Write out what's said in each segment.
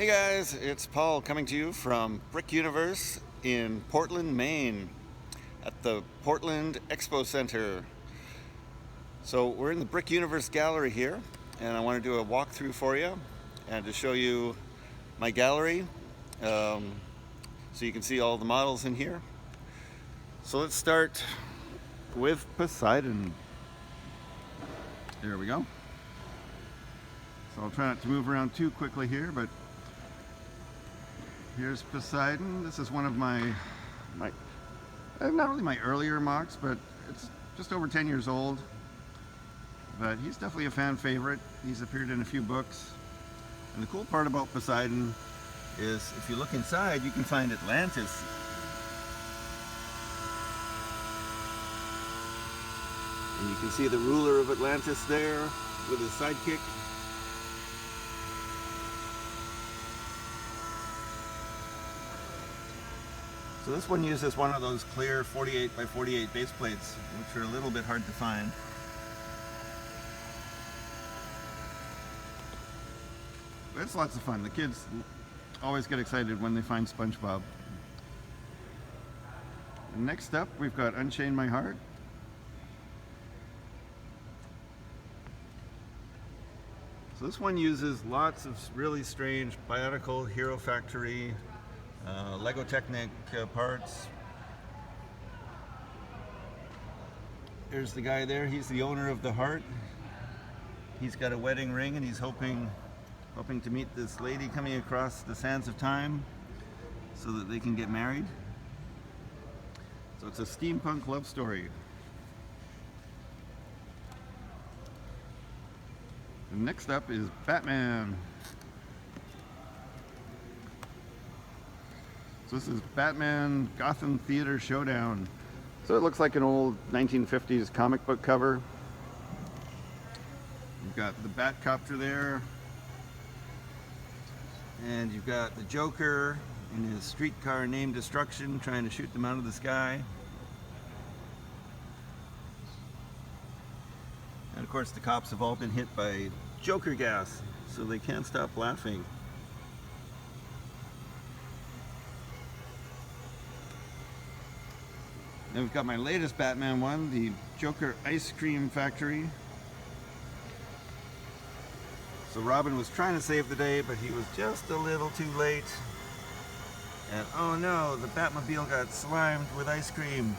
Hey guys, it's Paul coming to you from BrickUniverse in Portland, Maine at the Portland Expo Center. So we're in the BrickUniverse gallery here, and I want to do a walkthrough for you and to show you my gallery so you can see all the models in here. So let's start with Poseidon. There we go. So I'll try not to move around too quickly here, but here's Poseidon. This is one of my not really my earlier mocks, but it's just over 10 years old. But he's definitely a fan favorite. He's appeared in a few books. And the cool part about Poseidon is if you look inside, you can find Atlantis. And you can see the ruler of Atlantis there with his sidekick. So this one uses one of those clear 48 by 48 base plates, which are a little bit hard to find. But it's lots of fun. The kids always get excited when they find SpongeBob. And next up, we've got Unchain My Heart. So this one uses lots of really strange Bionicle Hero Factory Lego Technic parts. There's the guy there. He's the owner of the heart. He's got a wedding ring, and he's hoping to meet this lady coming across the sands of time so that they can get married. So it's a steampunk love story. And next up is Batman. So this is Batman Gotham Theater Showdown. So it looks like an old 1950s comic book cover. You've got the Batcopter there. And you've got the Joker in his streetcar named Destruction trying to shoot them out of the sky. And of course the cops have all been hit by Joker gas, so they can't stop laughing. Then we've got my latest Batman one, the Joker Ice Cream Factory. So Robin was trying to save the day, but he was just a little too late. And oh no, the Batmobile got slimed with ice cream.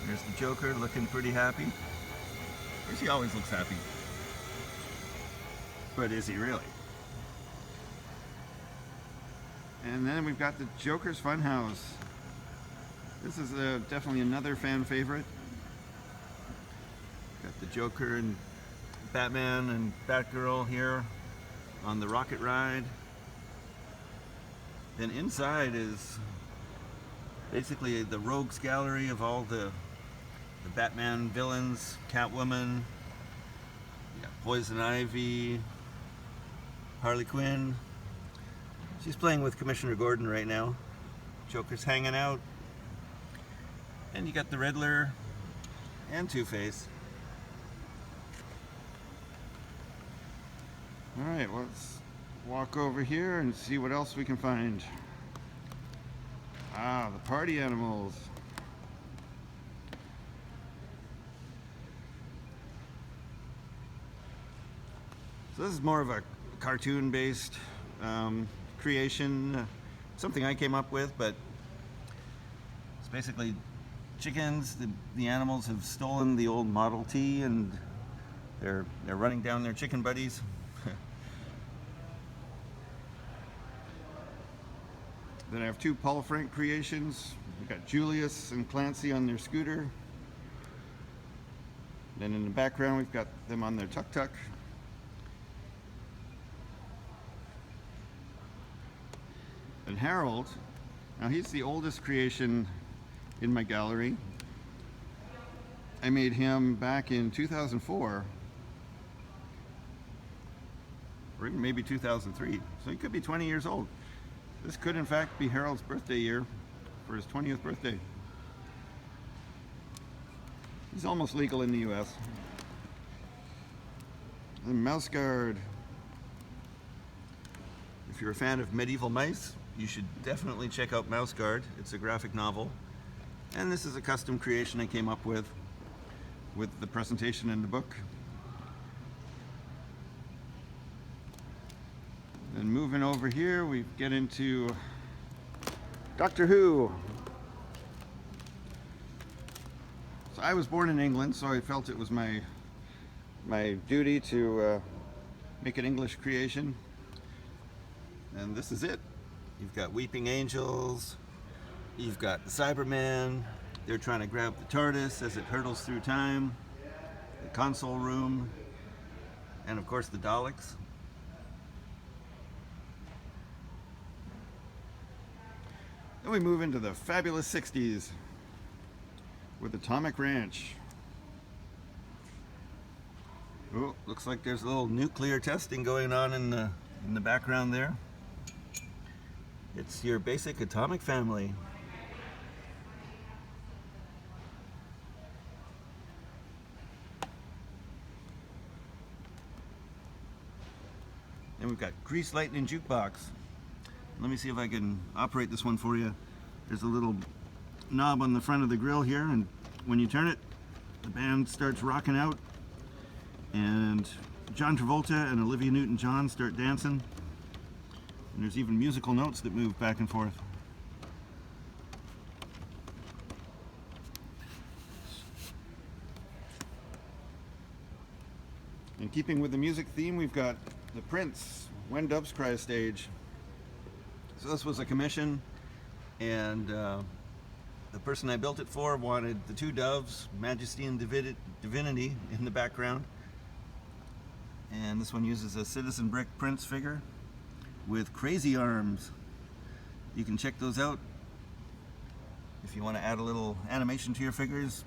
There's the Joker looking pretty happy. Of course, he always looks happy. But is he really? And then we've got the Joker's Funhouse. This is definitely another fan favorite. Got the Joker and Batman and Batgirl here on the rocket ride. Then inside is basically the rogues gallery of all the Batman villains. Catwoman, you got Poison Ivy, Harley Quinn. She's playing with Commissioner Gordon right now. Joker's hanging out. And you got the Riddler and Two-Face. Alright, let's walk over here and see what else we can find. Ah, the party animals. So this is more of a cartoon-based creation, something I came up with, but it's basically chickens. The animals have stolen the old Model T, and they're running down their chicken buddies. Then I have two Paul Frank creations. We've got Julius and Clancy on their scooter. Then in the background we've got them on their tuk-tuk. And Harold, now he's the oldest creation in my gallery. I made him back in 2004, or even maybe 2003, so he could be 20 years old. This could in fact be Harold's birthday year for his 20th birthday. He's almost legal in the US. And Mouse Guard. If you're a fan of medieval mice, you should definitely check out Mouse Guard. It's a graphic novel. And this is a custom creation I came up with the presentation in the book. And moving over here, we get into Doctor Who. So I was born in England, so I felt it was my duty to make an English creation. And this is it. You've got weeping angels, you've got the Cyberman, they're trying to grab the TARDIS as it hurtles through time, the console room, and of course the Daleks. Then we move into the fabulous 60s with Atomic Ranch. Oh, looks like there's a little nuclear testing going on in the background there. It's your basic atomic family. Then we've got Grease Lightning Jukebox. Let me see if I can operate this one for you. There's a little knob on the front of the grill here, and when you turn it, the band starts rocking out, and John Travolta and Olivia Newton-John start dancing, and there's even musical notes that move back and forth. In keeping with the music theme, we've got the Prince, When Doves Cry stage. So this was a commission, and the person I built it for wanted the two doves, Majesty and Divinity, in the background. And this one uses a Citizen Brick Prince figure with crazy arms. You can check those out. If you want to add a little animation to your figures,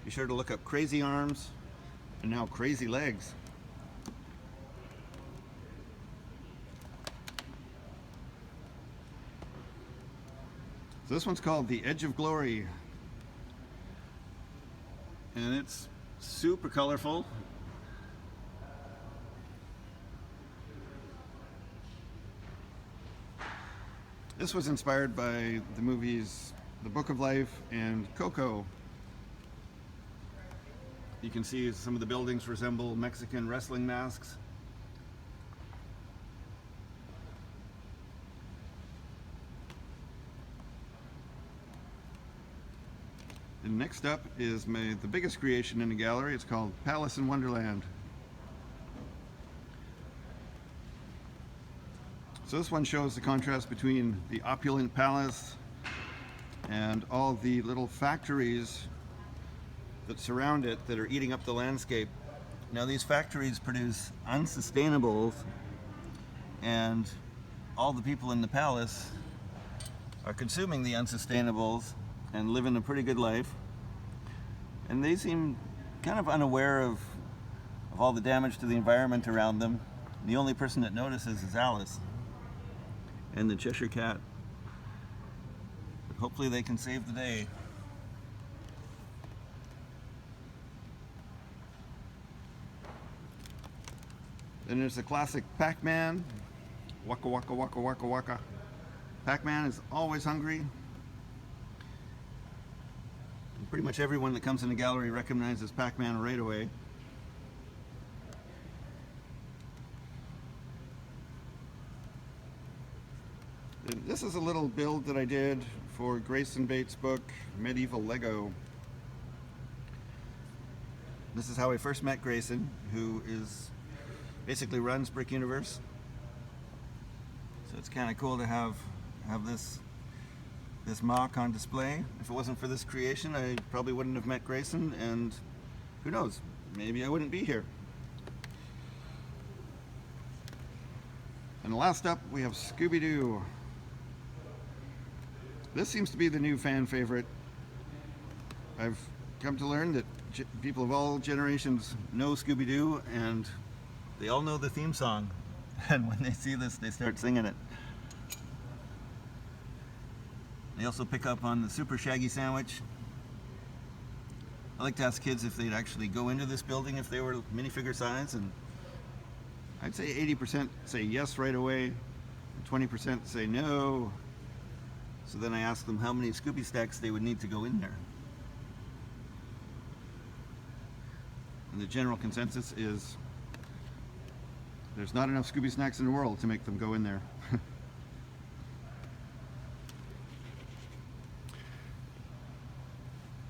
be sure to look up crazy arms and now crazy legs. So this one's called The Edge of Glory, and it's super colorful. This was inspired by the movies The Book of Life and Coco. You can see some of the buildings resemble Mexican wrestling masks. And next up is the biggest creation in the gallery. It's called Palace in Wonderland. So this one shows the contrast between the opulent palace and all the little factories that surround it that are eating up the landscape. Now these factories produce unsustainables, and all the people in the palace are consuming the unsustainables and living a pretty good life. And they seem kind of unaware of all the damage to the environment around them. The only person that notices is Alice and the Cheshire Cat. But hopefully they can save the day. Then there's the classic PacMan. Waka waka waka waka waka. PacMan is always hungry. And pretty much everyone that comes in the gallery recognizes PacMan right away. And this is a little build that I did for Grayson Bates' book, Medieval Lego. This is how I first met Grayson, who basically runs BrickUniverse. So it's kind of cool to have this mock on display. If it wasn't for this creation, I probably wouldn't have met Grayson, and who knows, maybe I wouldn't be here. And last up, we have Scooby Doo. This seems to be the new fan favorite. I've come to learn that people of all generations know Scooby Doo, and they all know the theme song. And when they see this, they start singing it. They also pick up on the Super Shaggy Sandwich. I like to ask kids if they'd actually go into this building if they were minifigure size and I'd say 80% say yes right away, 20% say no. So then I asked them how many Scooby stacks they would need to go in there. And the general consensus is there's not enough Scooby snacks in the world to make them go in there.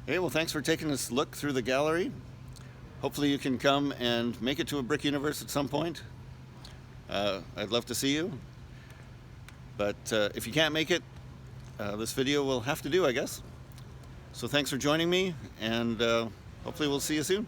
Hey, well, thanks for taking this look through the gallery. Hopefully you can come and make it to a BrickUniverse at some point. I'd love to see you. But if you can't make it, this video will have to do, I guess. So thanks for joining me, and hopefully we'll see you soon.